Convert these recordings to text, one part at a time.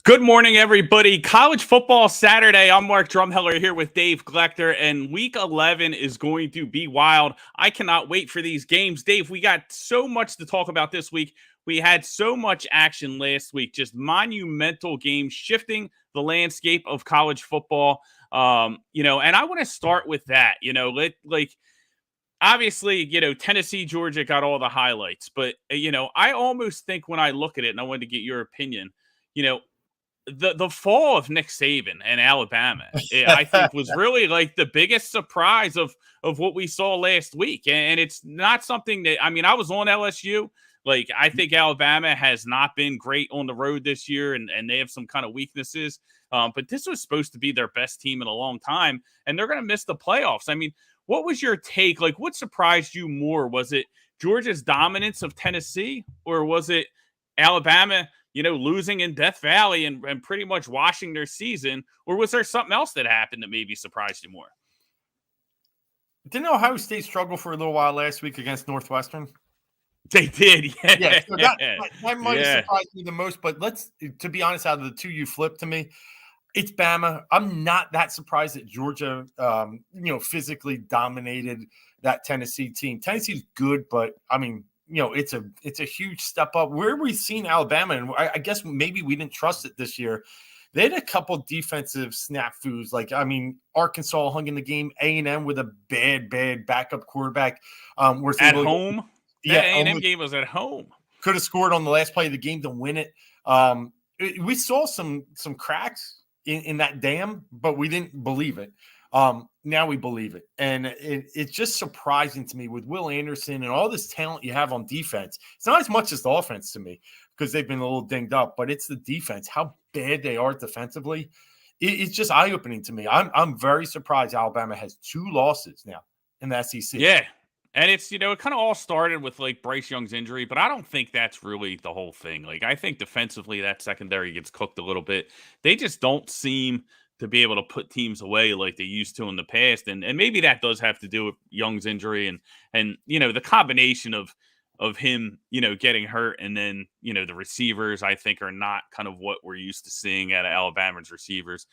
Good morning, everybody. College football Saturday. I'm Mark Drumheller here with Dave Glecter, and week 11 is going to be wild. I cannot wait for these games. Dave, we got so much to talk about this week. We had so much action last week, just monumental games shifting the landscape of college football. And I want to start with that. Obviously, Tennessee, Georgia got all the highlights, but I almost think when I look at it, and I wanted to get your opinion, you know, the fall of Nick Saban and Alabama, I think, was really like the biggest surprise of what we saw last week. And it's not something that, I was on LSU. Like, I think Alabama has not been great on the road this year, and they have some kind of weaknesses. But this was supposed to be their best team in a long time, and they're going to miss the playoffs. What was your take? Like, what surprised you more? Was it Georgia's dominance of Tennessee, or was it Alabama, losing in Death Valley and pretty much washing their season? Or was there something else that happened that maybe surprised you more? Didn't Ohio State struggle for a little while last week against Northwestern? They did, yeah. Yeah, so that might have surprised me the most. But to be honest, out of the two you flipped to me, it's Bama. I'm not that surprised that Georgia, physically dominated that Tennessee team. Tennessee's good, but it's a huge step up. Where we've seen Alabama, and I guess maybe we didn't trust it this year. They had a couple defensive snafus. Arkansas hung in the game. A&M with a bad backup quarterback. At home? Yeah, A&M game was at home. Could have scored on the last play of the game to win it. We saw some cracks in that dam, but we didn't believe it. Now we believe it. And it's just surprising to me with Will Anderson and all this talent you have on defense. It's not as much as the offense to me because they've been a little dinged up, but it's the defense, how bad they are defensively. It's just eye-opening to me. I'm very surprised Alabama has 2 losses now in the SEC. Yeah. And it's, it kind of all started with like Bryce Young's injury, but I don't think that's really the whole thing. Like, I think defensively that secondary gets cooked a little bit. They just don't seem to be able to put teams away like they used to in the past. And maybe that does have to do with Young's injury and the combination of him, getting hurt. And then, the receivers, I think, are not kind of what we're used to seeing out of Alabama's receivers.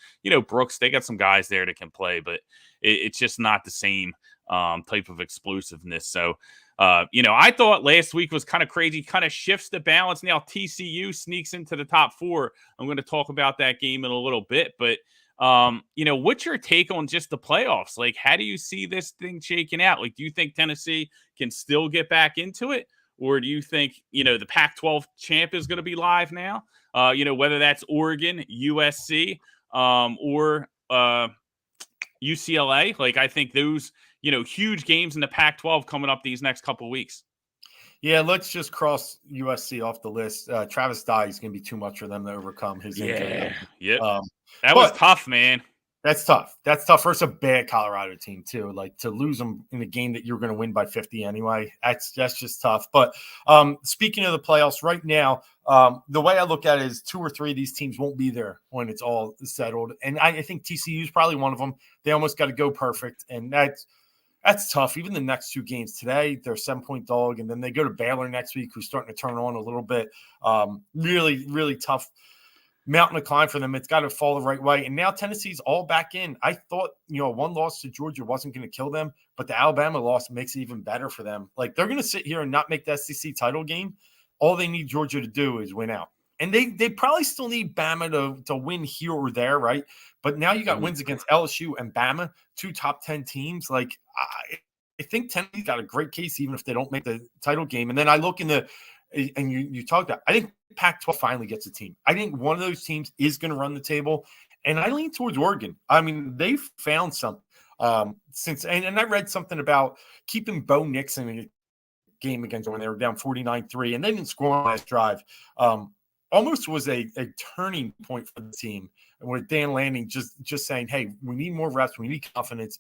Brooks, they got some guys there that can play, but it's just not the same type of explosiveness. So, I thought last week was kind of crazy, kind of shifts the balance. Now TCU sneaks into the top 4. I'm going to talk about that game in a little bit, but what's your take on just the playoffs? Like, how do you see this thing shaking out? Like, do you think Tennessee can still get back into it? Or do you think, the Pac-12 champ is going to be live now? Whether that's Oregon, USC, or UCLA. Like, I think those, huge games in the Pac-12 coming up these next couple of weeks. Yeah, let's just cross USC off the list. Travis Dye is going to be too much for them to overcome his injury. Yeah. That was tough, man. That's tough. That's tough versus a bad Colorado team, too. Like, to lose them in a game that you're going to win by 50 anyway, that's just tough. But speaking of the playoffs right now, the way I look at it is 2 or 3 of these teams won't be there when it's all settled. And I think TCU is probably one of them. They almost got to go perfect, and that's tough. Even the next 2 games today, they're a 7-point dog, and then they go to Baylor next week, who's starting to turn on a little bit. Really, really tough mountain to climb for them. It's got to fall the right way. And now Tennessee's all back in. I thought, one loss to Georgia wasn't going to kill them, but the Alabama loss makes it even better for them. Like, they're going to sit here and not make the SEC title game. All they need Georgia to do is win out. And they probably still need Bama to win here or there, right? But now you got wins against LSU and Bama, 2 top 10 teams. Like, I think Tennessee's got a great case even if they don't make the title game. And then I look and you talked about, I think Pac-12 finally gets a team. I think one of those teams is going to run the table. And I lean towards Oregon. They've found something since – and I read something about keeping Bo Nix in a game against when they were down 49-3, and they didn't score on the last drive. Almost was a turning point for the team with Dan Lanning just saying, hey, we need more reps. We need confidence.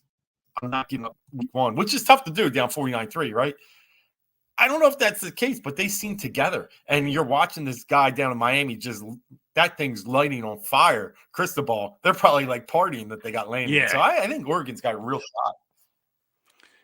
I'm not giving up week 1, which is tough to do down 49-3, right? I don't know if that's the case, but they seem together. And you're watching this guy down in Miami, just that thing's lighting on fire. Cristobal, they're probably like partying that they got Lanning. Yeah. So I think Oregon's got a real shot.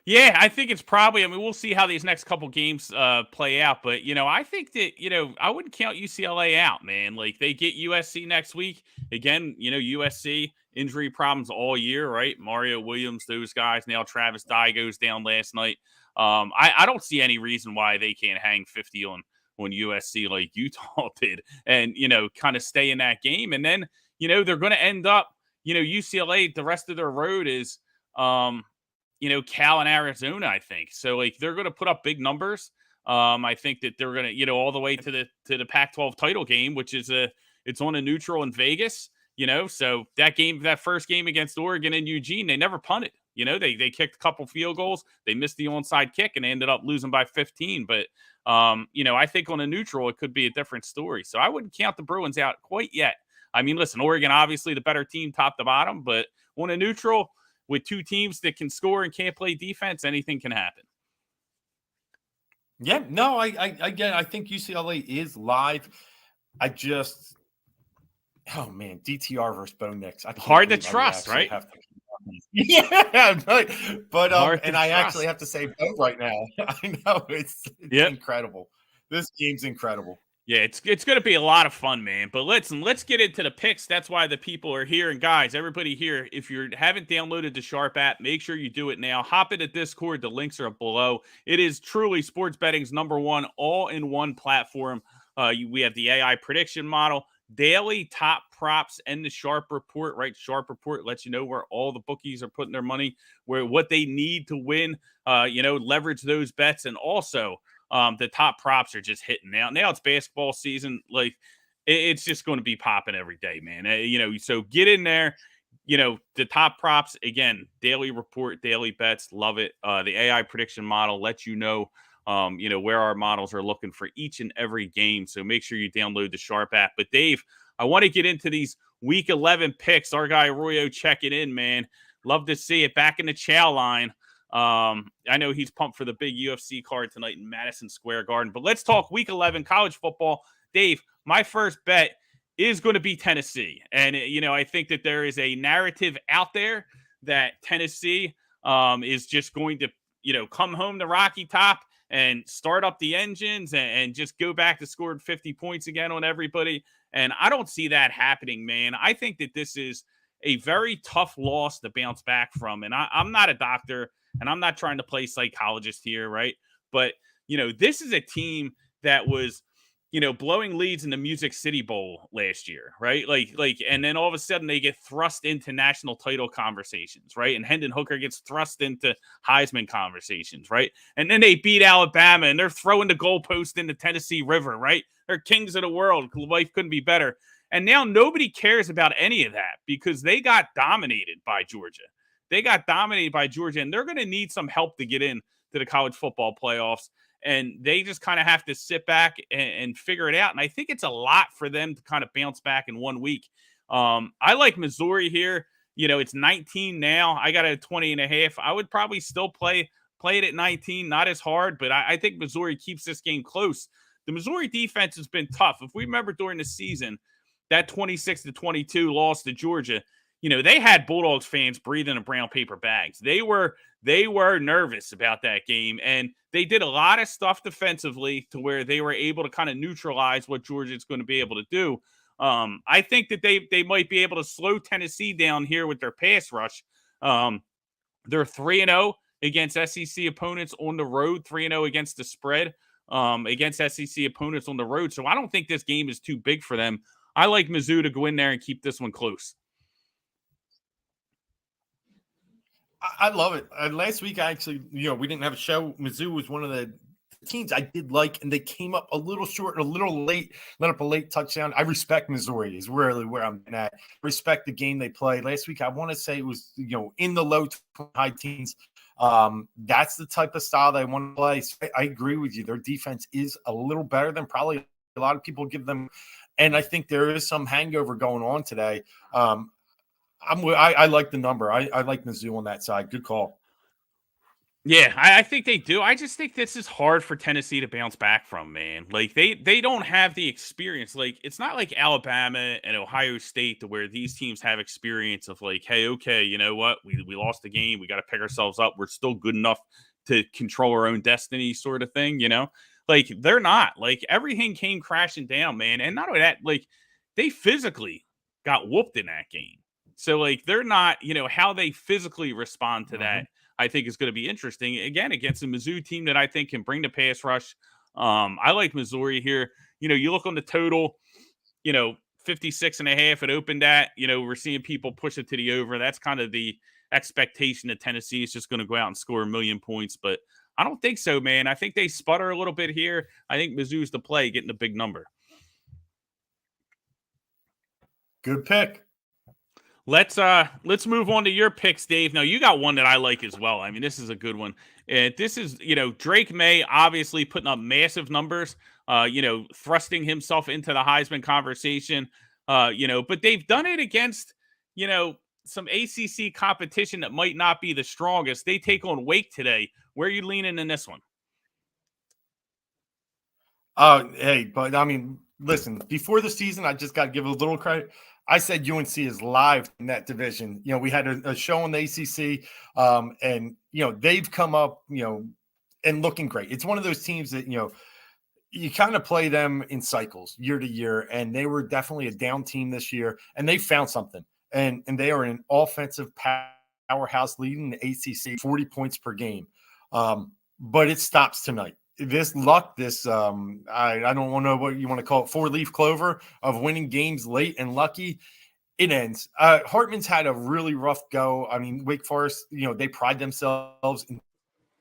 Yeah, I think it's probably. I mean, we'll see how these next couple games play out, but I think that I wouldn't count UCLA out, man. Like they get USC next week again. USC injury problems all year, right? Mario Williams, those guys. Now Travis Dye goes down last night. I don't see any reason why they can't hang 50 on USC like Utah did, and kind of stay in that game, and then they're going to end up. UCLA. The rest of their road is. Cal and Arizona, I think. So like they're going to put up big numbers. I think that they're going to, all the way to the Pac-12 title game, which is it's on a neutral in Vegas. So that first game against Oregon and Eugene, they never punted. They kicked a couple field goals, they missed the onside kick, and they ended up losing by 15. But I think on a neutral, it could be a different story. So I wouldn't count the Bruins out quite yet. I mean, listen, Oregon obviously the better team, top to bottom, but on a neutral. With two teams that can score and can't play defense, anything can happen. Yeah, no, I think UCLA is live. Oh man, DTR versus Bo Nix. Hard to trust, right? Yeah, but I actually have to say Bo right now. I know it's incredible. This game's incredible. Yeah, it's going to be a lot of fun, man. But let's get into the picks. That's why the people are here. And guys, everybody here, if you haven't downloaded the Sharp app, make sure you do it now. Hop into Discord. The links are below. It is truly sports betting's #1 all-in-one platform. We have the AI prediction model, daily top props, and the Sharp Report, right? Sharp Report lets you know where all the bookies are putting their money, what they need to win, leverage those bets, and also the top props are just hitting now. Now it's basketball season. Like it's just going to be popping every day, man. So get in there. The top props again, daily report, daily bets. Love it. The AI prediction model lets you know, where our models are looking for each and every game. So make sure you download the Sharp app. But Dave, I want to get into these week 11 picks. Our guy Arroyo checking in, man. Love to see it back in the chow line. I know he's pumped for the big UFC card tonight in Madison Square Garden, but let's talk week 11 college football. Dave, my first bet is going to be Tennessee. And, I think that there is a narrative out there that Tennessee is just going to, come home to Rocky Top and start up the engines and just go back to scoring 50 points again on everybody. And I don't see that happening, man. I think that this is a very tough loss to bounce back from. And I'm not a doctor. And I'm not trying to play psychologist here, right? But, this is a team that was, blowing leads in the Music City Bowl last year, right? And then all of a sudden they get thrust into national title conversations, right? And Hendon Hooker gets thrust into Heisman conversations, right? And then they beat Alabama and they're throwing the goalpost in the Tennessee River, right? They're kings of the world. Life couldn't be better. And now nobody cares about any of that because they got dominated by Georgia. They got dominated by Georgia, and they're going to need some help to get in to the college football playoffs. And they just kind of have to sit back and figure it out. And I think it's a lot for them to kind of bounce back in 1 week. I like Missouri here. It's 19 now. I got a 20.5. I would probably still play it at 19. Not as hard, but I think Missouri keeps this game close. The Missouri defense has been tough. If we remember during the season, that 26-22 loss to Georgia, they had Bulldogs fans breathing in brown paper bags. They were nervous about that game, and they did a lot of stuff defensively to where they were able to kind of neutralize what Georgia's going to be able to do. I think that they might be able to slow Tennessee down here with their pass rush. They're 3-0 against SEC opponents on the road, 3-0 against the spread against SEC opponents on the road. So I don't think this game is too big for them. I like Mizzou to go in there and keep this one close. I love it. Last week, I actually, we didn't have a show. Mizzou was one of the teams I did like, and they came up a little short, a little late, let up a late touchdown. I respect Missouri is really where I'm at. Respect the game they played. Last week, I want to say it was, in the low to high teens. That's the type of style they want to play. So I agree with you. Their defense is a little better than probably a lot of people give them. And I think there is some hangover going on today. I like the number. I like Mizzou on that side. Good call. Yeah, I think they do. I just think this is hard for Tennessee to bounce back from, man. Like they don't have the experience. Like it's not like Alabama and Ohio State to where these teams have experience of like, hey, okay, you know what? We lost the game. We got to pick ourselves up. We're still good enough to control our own destiny, sort of thing, you know? Like they're not. Like everything came crashing down, man. And not only that, like they physically got whooped in that game. So like they're not, how they physically respond to that Mhm. I think is going to be interesting again against a Mizzou team that I think can bring the pass rush. I like Missouri here. You look on the total, 56 and a half. It opened at, we're seeing people push it to the over. That's kind of the expectation that Tennessee is just going to go out and score a million points. But I don't think so, man. I think they sputter a little bit here. I think Mizzou's the play, getting a big number. Good pick. Let's move on to your picks, Dave. Now you got one that I like as well. I mean, this is a good one. And this is, Drake May obviously putting up massive numbers, thrusting himself into the Heisman conversation. But they've done it against, some ACC competition that might not be the strongest. They take on Wake today. Where are you leaning in this one? Hey, but I mean, listen, before the season, I just got to give a little credit. I said UNC is live in that division. We had a show on the ACC, and they've come up, and looking great. It's one of those teams that you kind of play them in cycles year to year, and they were definitely a down team this year, and they found something, and they are an offensive powerhouse, leading the ACC 40 points per game. But it stops tonight. This luck, I don't want to know what you want to call it, 4-leaf clover of winning games late and lucky, it ends. Hartman's had a really rough go. I mean, Wake Forest, they pride themselves in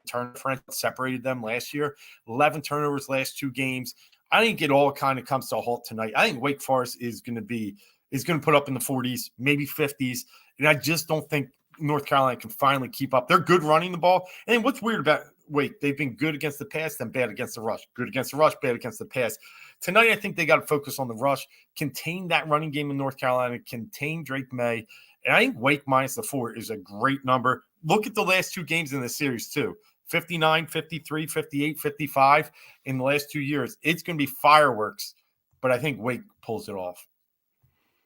turnover, separated them last year. 11 turnovers last 2 games. I think it all kind of comes to a halt tonight. I think Wake Forest is going to put up in the 40s, maybe 50s, and I just don't think North Carolina can finally keep up. They're good running the ball. And what's weird about Wake, they've been good against the pass, then bad against the rush. Good against the rush, bad against the pass. Tonight, I think they got to focus on the rush, contain that running game in North Carolina, contain Drake May. And I think Wake minus the 4 is a great number. Look at the last 2 games in the series, too. 59, 53, 58, 55 in the last 2 years. It's going to be fireworks, but I think Wake pulls it off.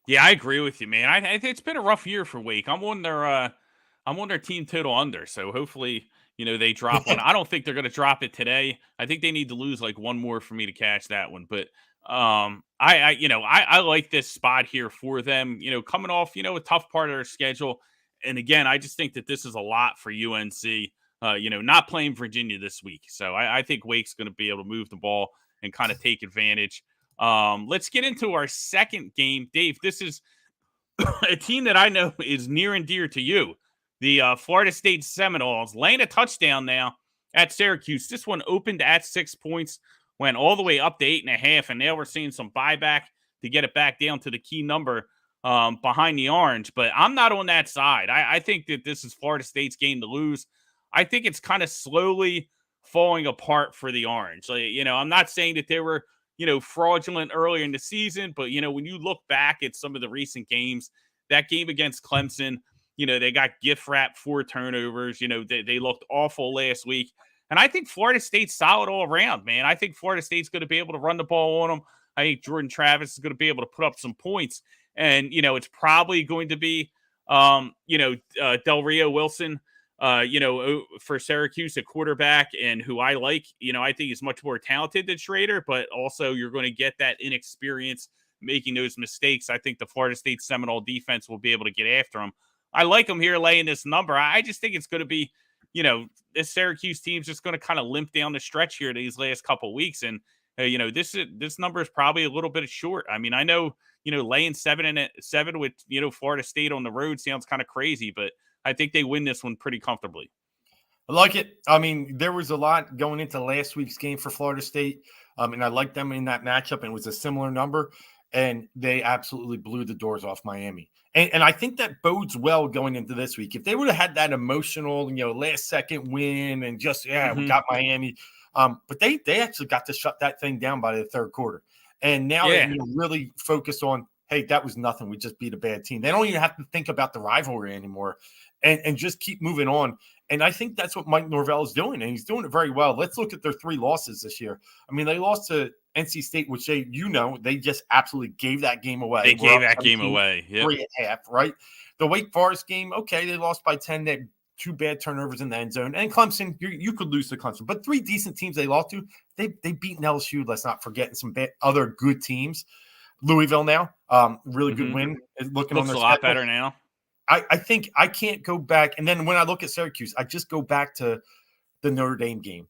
Yeah, I agree with you, man. It's been a rough year for Wake. I'm on their team total under, so hopefully, they drop one. I don't think they're going to drop it today. I think they need to lose like one more for me to catch that one. But I like this spot here for them. Coming off a tough part of their schedule, and again, I just think that this is a lot for UNC. Not playing Virginia this week, so I think Wake's going to be able to move the ball and kind of take advantage. Let's get into our second game. Dave, this is a team that I know is near and dear to you. The Florida State Seminoles laying a touchdown now at Syracuse. This one opened at 6 points, went all the way up to 8.5, and now we're seeing some buyback to get it back down to the key number behind the orange. But I'm not on that side. I think that this is Florida State's game to lose. I think it's kind of slowly falling apart for the orange. Like, I'm not saying that they were fraudulent earlier in the season. But, when you look back at some of the recent games, that game against Clemson, they got gift wrapped 4 turnovers. They looked awful last week. And I think Florida State's solid all around, man. I think Florida State's going to be able to run the ball on them. I think Jordan Travis is going to be able to put up some points. And, it's probably going to be, Del Rio Wilson, for Syracuse, a quarterback, and who I like. I think is much more talented than Schrader, but also you're going to get that inexperience making those mistakes. I think the Florida State Seminole defense will be able to get after them. I like them here laying this number. I just think it's going to be, this Syracuse team's just going to kind of limp down the stretch here these last couple of weeks. And, this number is probably a little bit short. I mean, I know, laying 7 with, Florida State on the road sounds kind of crazy, but I think they win this one pretty comfortably. I like it. I mean, there was a lot going into last week's game for Florida State, and I liked them in that matchup, and it was a similar number, and they absolutely blew the doors off Miami. And I think that bodes well going into this week. If they would have had that emotional, last-second win and just, we got Miami, but they actually got to shut that thing down by the third quarter. And now they really focus on, hey, that was nothing. We just beat a bad team. They don't even have to think about the rivalry anymore and just keep moving on. And I think that's what Mike Norvell is doing, and he's doing it very well. Let's look at their 3 losses this year. I mean, they lost to NC State, which they just absolutely gave that game away. They We're gave up that game 17, away. Yep. 3 at half, right? The Wake Forest game, okay, they lost by 10. They had 2 bad turnovers in the end zone. And Clemson, you could lose to Clemson. But 3 decent teams they lost to. They beaten LSU, let's not forget, and some other good teams. Louisville now, really good win. Looks a lot better now. I think I can't go back. And then when I look at Syracuse, I just go back to the Notre Dame game.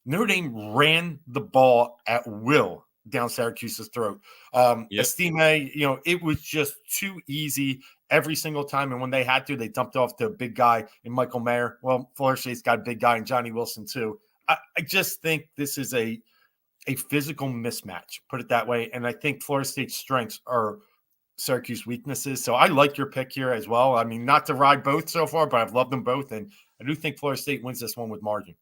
Notre Dame ran the ball at will down Syracuse's throat. Estime, it was just too easy every single time. And when they had to, they dumped off to a big guy in Michael Mayer. Well, Florida State's got a big guy in Johnny Wilson too. I just think this is a physical mismatch, put it that way. And I think Florida State's strengths are Syracuse weaknesses. So I like your pick here as well. I mean, not to ride both so far, but I've loved them both. And I do think Florida State wins this one with margin.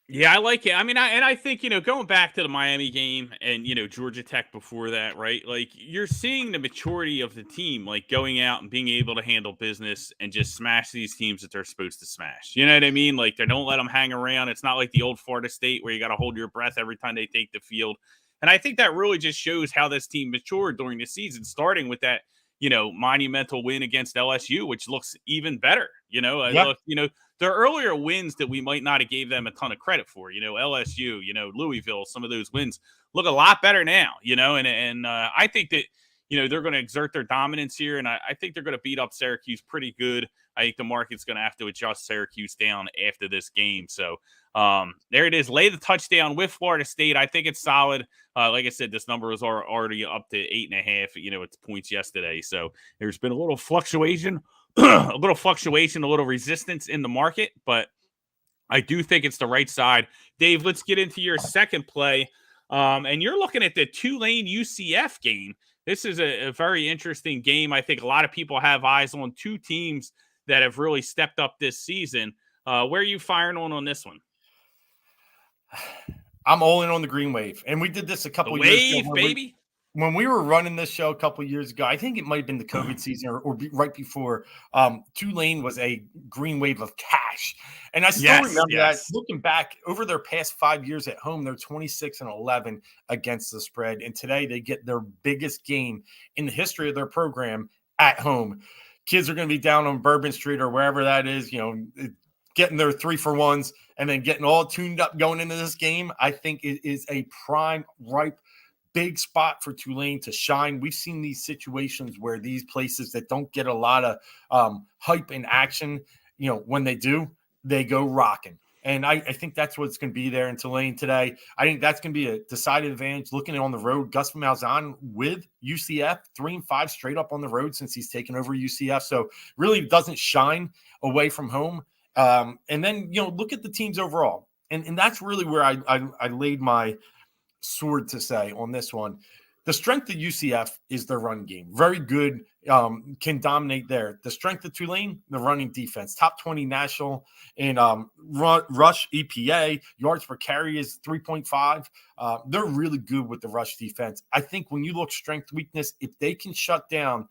Yeah, I like it. I mean, I think, going back to the Miami game and, Georgia Tech before that, right? Like, you're seeing the maturity of the team, like, going out and being able to handle business and just smash these teams that they're supposed to smash. You know what I mean? Like, they don't let them hang around. It's not like the old Florida State where you got to hold your breath every time they take the field. And I think that really just shows how this team matured during the season, starting with that, monumental win against LSU, which looks even better. There are earlier wins that we might not have gave them a ton of credit for, LSU, Louisville, some of those wins look a lot better now, and I think that, they're going to exert their dominance here. And I think they're going to beat up Syracuse pretty good. I think the market's going to have to adjust Syracuse down after this game. So there it is. Lay the touchdown with Florida State. I think it's solid. Like I said, this number was already up to 8.5, it's points yesterday. So there's been a little fluctuation. A little resistance in the market, but I do think it's the right side. Dave, let's get into your second play. And you're looking at the Tulane UCF game. This is a very interesting game. I think a lot of people have eyes on 2 teams that have really stepped up this season. Where are you firing on this one? I'm all in on the Green Wave. And we did this a couple years ago. Baby. When we were running this show a couple of years ago, I think it might have been the COVID season or right before, Tulane was a green wave of cash. And I still remember that. Looking back over their past 5 years at home, they're 26-11 against the spread. And today they get their biggest game in the history of their program at home. Kids are going to be down on Bourbon Street or wherever that is, getting their 3-for-1s and then getting all tuned up going into this game. I think it is a prime, ripe, big spot for Tulane to shine. We've seen these situations where these places that don't get a lot of hype and action, when they do, they go rocking. And I think that's what's going to be there in Tulane today. I think that's going to be a decided advantage. Looking at on the road, Gus Malzahn with UCF, 3-5 straight up on the road since he's taken over UCF. So really doesn't shine away from home. And then, look at the teams overall. And that's really where I laid my sword to say on this one. The strength of UCF is their run game. Very good, can dominate there. The strength of Tulane, the running defense. Top 20 national in rush EPA. Yards per carry is 3.5. They're really good with the rush defense. I think when you look strength, weakness, if they can shut down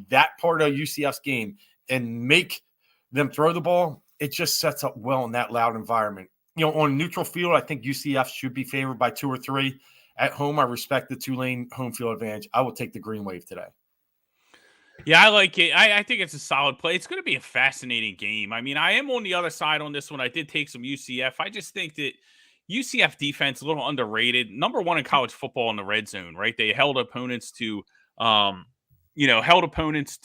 that part of UCF's game and make them throw the ball, it just sets up well in that loud environment. On neutral field, I think UCF should be favored by 2 or 3. At home, I respect the Tulane home field advantage. I will take the Green Wave today. Yeah, I like it. I think it's a solid play. It's going to be a fascinating game. I mean, I am on the other side on this one. I did take some UCF. I just think that UCF defense a little underrated. Number 1 in college football in the red zone, right? They held opponents to opponents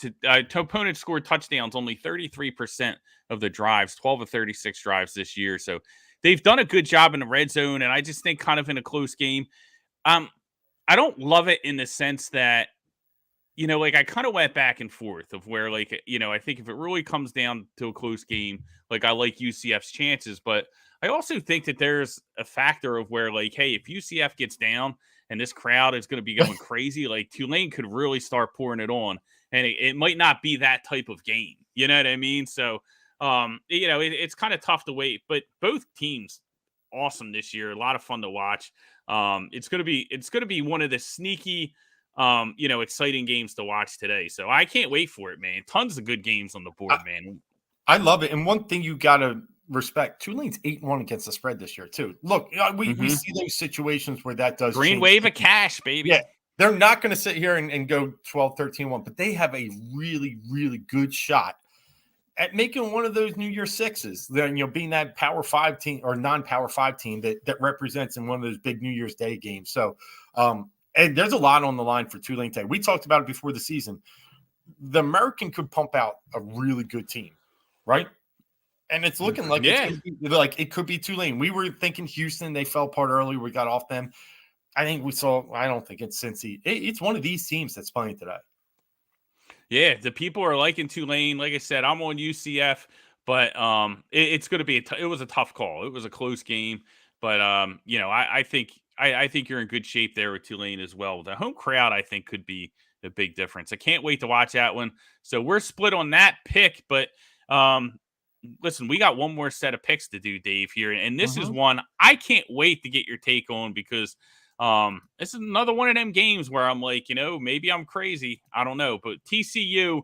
scored touchdowns only 33% of the drives, 12 of 36 drives this year. So they've done a good job in the red zone, and I just think kind of in a close game. I don't love it in the sense that, I kind of went back and forth of where, I think if it really comes down to a close game, I like UCF's chances. But I also think that there's a factor of where, hey, if UCF gets down and this crowd is going to be going crazy, Tulane could really start pouring it on. And it might not be that type of game. You know what I mean? So, it's kind of tough to wait. But both teams, awesome this year. A lot of fun to watch. It's going to be one of the sneaky, exciting games to watch today. So I can't wait for it, man. Tons of good games on the board, man. I love it. And one thing you got to respect, Tulane's 8-1 against the spread this year too. Look, we see those situations where that does Green change. wave of cash, baby. Yeah, they're not going to sit here and go 12-13-1, but they have a really, really good shot at making one of those New Year sixes. Then, being that Power 5 team or non-Power 5 team that represents in one of those big New Year's Day games. So, and there's a lot on the line for Tulane today. We talked about it before the season. The American could pump out a really good team, right? And it's looking like it could be Tulane. We were thinking Houston. They fell apart early. We got off them. I don't think it's Cincy. It's one of these teams that's playing today. Yeah, the people are liking Tulane. Like I said, I'm on UCF, but it's going to be it was a tough call. It was a close game, but I think you're in good shape there with Tulane as well. The home crowd, I think, could be a big difference. I can't wait to watch that one. So we're split on that pick, but listen, we got one more set of picks to do, Dave, here, and this is one I can't wait to get your take on because this is another one of them games where I'm like, maybe I'm crazy. I don't know. But TCU,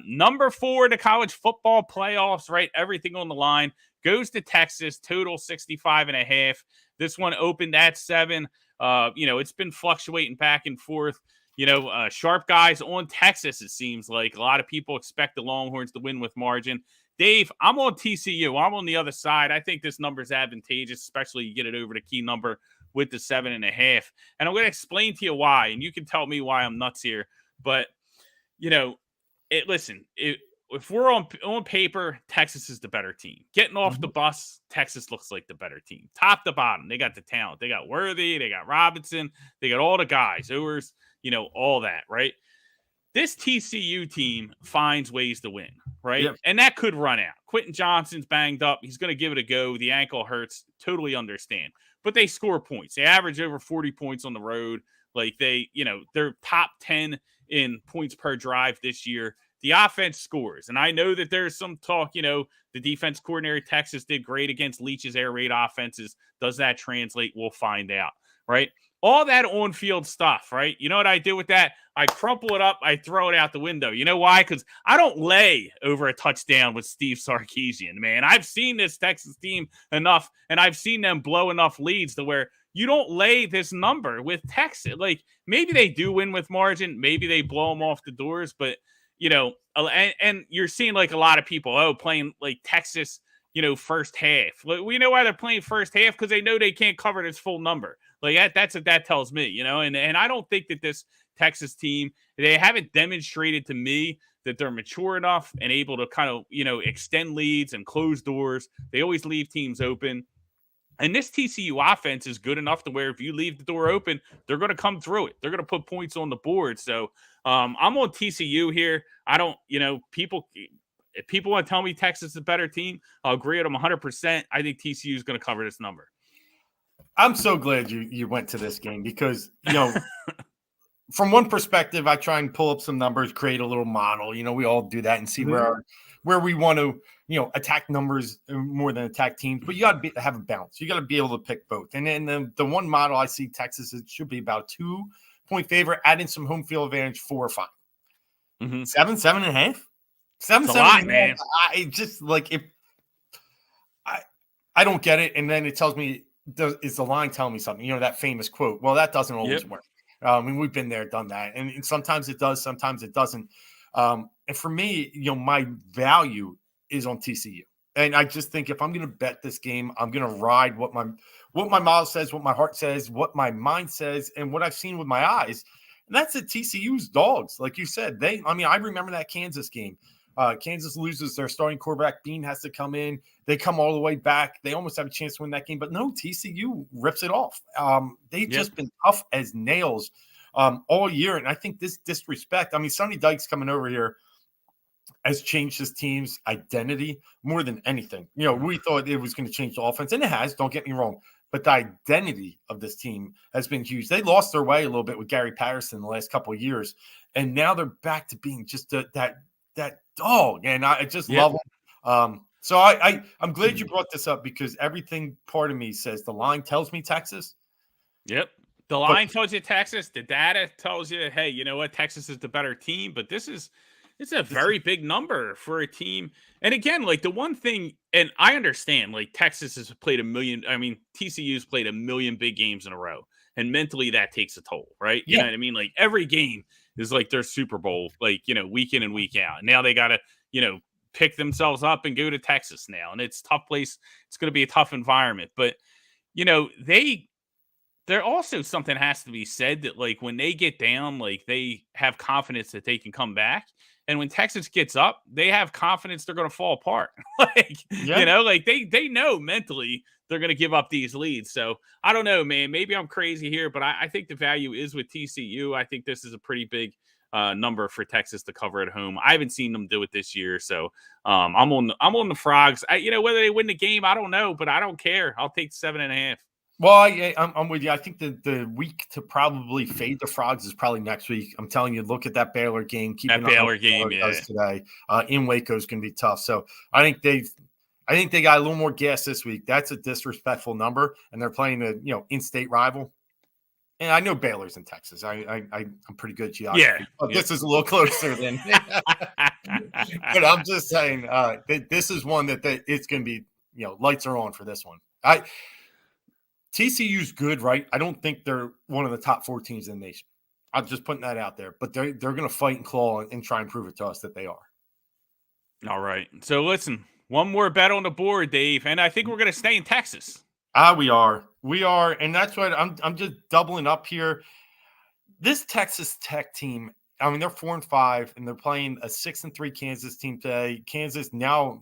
number 4 in the college football playoffs, right? Everything on the line. Goes to Texas, total 65.5. This one opened at 7. It's been fluctuating back and forth. Sharp guys on Texas, it seems like. A lot of people expect the Longhorns to win with margin. Dave, I'm on TCU. I'm on the other side. I think this number is advantageous, especially you get it over the key number with the 7.5. And I'm going to explain to you why, and you can tell me why I'm nuts here. But, if we're on paper, Texas is the better team. Getting off the bus, Texas looks like the better team. Top to bottom, they got the talent. They got Worthy, they got Robinson, they got all the guys, Ewers, all that, right? This TCU team finds ways to win, right? Yep. And that could run out. Quentin Johnson's banged up. He's going to give it a go. The ankle hurts. Totally understand. But they score points. They average over 40 points on the road. Like they're top 10 in points per drive this year. The offense scores. And I know that there's some talk, the defense coordinator Texas did great against Leach's air raid offenses. Does that translate? We'll find out, right? All that on-field stuff, right? You know what I do with that? I crumple it up. I throw it out the window. You know why? Because I don't lay over a touchdown with Steve Sarkisian, man. I've seen this Texas team enough, and I've seen them blow enough leads to where you don't lay this number with Texas. Like, maybe they do win with margin. Maybe they blow them off the doors. But, and you're seeing, like, a lot of people, playing, like, Texas, first half. We know why they're playing first half because they know they can't cover this full number. Like that's what that tells me, and I don't think that this Texas team, they haven't demonstrated to me that they're mature enough and able to kind of, extend leads and close doors. They always leave teams open. And this TCU offense is good enough to where if you leave the door open, they're going to come through it. They're going to put points on the board. So I'm on TCU here. I don't, if people want to tell me Texas is a better team, I'll agree with them 100%. I think TCU is going to cover this number. I'm so glad you went to this game because, from one perspective, I try and pull up some numbers, create a little model. We all do that and see where we want to, attack numbers more than attack teams. But you got to have a balance. You got to be able to pick both. And then the one model I see Texas, it should be about 2-point favorite, adding some home field advantage 4 or 5. 7.5. 7, 7, man. I just like if I don't get it, and then it tells me is the line telling me something? That famous quote. Well, that doesn't always work. I mean, we've been there, done that, and sometimes it does, sometimes it doesn't. And for me, my value is on TCU, and I just think if I'm going to bet this game, I'm going to ride what my model says, what my heart says, what my mind says, and what I've seen with my eyes. And that's at TCU's dogs, like you said. I remember that Kansas game. Kansas loses their starting quarterback. Bean has to come in. They come all the way back. They almost have a chance to win that game. But no, TCU rips it off. They've just been tough as nails all year. And I think this disrespect, Sonny Dykes coming over here has changed his team's identity more than anything. We thought it was going to change the offense, and it has. Don't get me wrong. But the identity of this team has been huge. They lost their way a little bit with Gary Patterson the last couple of years. And now they're back to being just that dog, and I just love them. So I'm glad you brought this up because everything part of me says the line tells me Texas. Yep. The line tells you Texas. The data tells you, hey, you know what? Texas is the better team, but this is It's a This is, very big number for a team. And again, like the one thing, and I understand, like Texas has played a million. I mean, TCU's played a million big games in a row, and mentally that takes a toll, right? You yeah. know what I mean? Like every game is like their Super Bowl, like week in and week out. And now they got to pick themselves up and go to Texas now, and it's a tough place. It's going to be a tough environment, but they there also something has to be said that like when they get down, like they have confidence that they can come back. And when Texas gets up, they have confidence they're going to fall apart. Like, Yeah. like they know mentally they're going to give up these leads. So I don't know, man. Maybe I'm crazy here, but I think the value is with TCU. I think this is a pretty big number for Texas to cover at home. I haven't seen them do it this year, so I'm on the Frogs. Whether they win the game, I don't know, but I don't care. I'll take 7.5. Well, I'm with you. I think the week to probably fade the Frogs is probably next week. I'm telling you, look at that Baylor game. Keep That an eye on Baylor what game, Baylor yeah. does today. In Waco is going to be tough. So I think they got a little more gas this week. That's a disrespectful number, and they're playing a in-state rival. And I know Baylor's in Texas. I'm pretty good at geography. Yeah, But this is a little closer than. But I'm just saying, this is one that it's going to be. Lights are on for this one. TCU's good, right? I don't think they're one of the top 4 teams in the nation. I'm just putting that out there. But they're going to fight and claw and try and prove it to us that they are. All right. So listen, one more bet on the board, Dave, and I think we're going to stay in Texas. We are, and that's what I'm just doubling up here. This Texas Tech team, I mean, they're 4-5, and they're playing a 6-3 Kansas team today. Kansas now,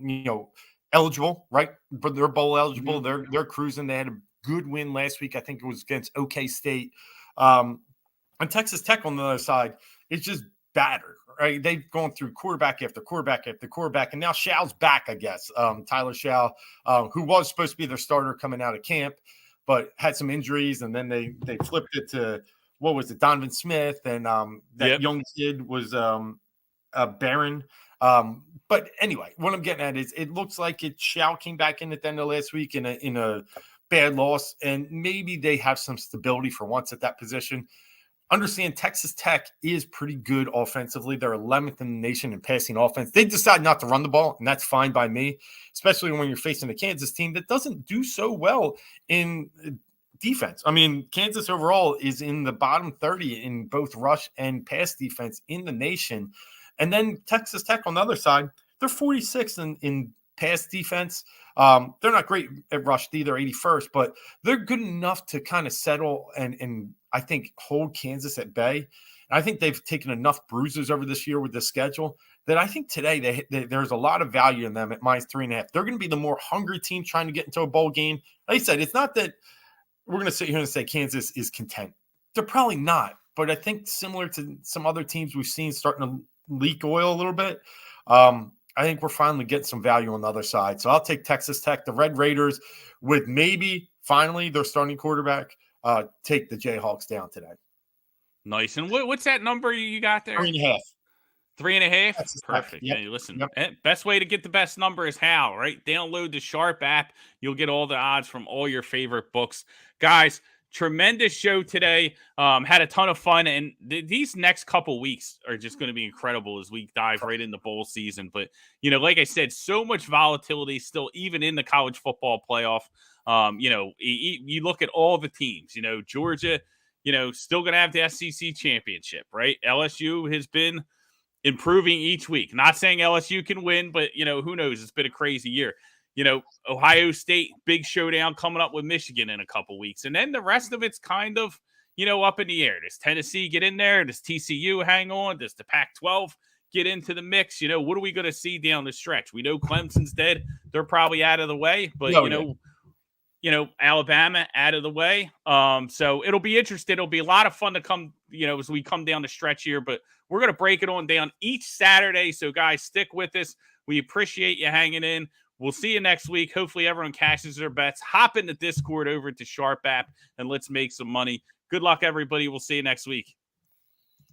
eligible, right? But they're bowl eligible. Mm-hmm. They're cruising. They had a good win last week. I think it was against OK State. And Texas Tech on the other side, it's just battered, right? They've gone through quarterback after quarterback after quarterback, and now Shaw's back, I guess. Tyler Shaw, who was supposed to be their starter coming out of camp, but had some injuries, and then they flipped it to, what was it, Donovan Smith, and that young kid was Barron. But anyway, what I'm getting at is it looks like Shaw came back in at the end of last week in a bad loss, and maybe they have some stability for once at that position. Understand Texas Tech is pretty good offensively. They're 11th in the nation in passing offense. They decide not to run the ball, and that's fine by me, especially when you're facing a Kansas team that doesn't do so well in defense. I mean, Kansas overall is in the bottom 30 in both rush and pass defense in the nation. And then Texas Tech on the other side, they're 46th in pass defense. They're not great at rush either, 81st, but they're good enough to kind of settle and I think hold Kansas at bay. And I think they've taken enough bruises over this year with the schedule that I think today there's a lot of value in them at -3.5. They're going to be the more hungry team trying to get into a bowl game. Like I said, it's not that we're going to sit here and say Kansas is content. They're probably not, but I think similar to some other teams we've seen starting to leak oil a little bit, I think we're finally getting some value on the other side. So I'll take Texas Tech, the Red Raiders, with maybe finally their starting quarterback, take the Jayhawks down today. Nice. And what's that number you got there? 3.5. 3.5? Texas Perfect. Yep. Hey, listen, Yep. best way to get the best number is how, right? Download the Sharp app. You'll get all the odds from all your favorite books. Guys, tremendous show today. Had a ton of fun. And these next couple weeks are just going to be incredible as we dive right into bowl season. But, like I said, so much volatility still, even in the college football playoff. You look at all the teams, Georgia, still going to have the SEC championship, right? LSU has been improving each week. Not saying LSU can win, but who knows? It's been a crazy year. Ohio State, big showdown coming up with Michigan in a couple weeks. And then the rest of it's kind of, up in the air. Does Tennessee get in there? Does TCU hang on? Does the Pac-12 get into the mix? What are we going to see down the stretch? We know Clemson's dead. They're probably out of the way, but Alabama out of the way. So it'll be interesting. It'll be a lot of fun to come, as we come down the stretch here, but we're going to break it on down each Saturday. So guys, stick with us. We appreciate you hanging in. We'll see you next week. Hopefully everyone cashes their bets. Hop in the Discord over to Sharp app and let's make some money. Good luck, everybody. We'll see you next week.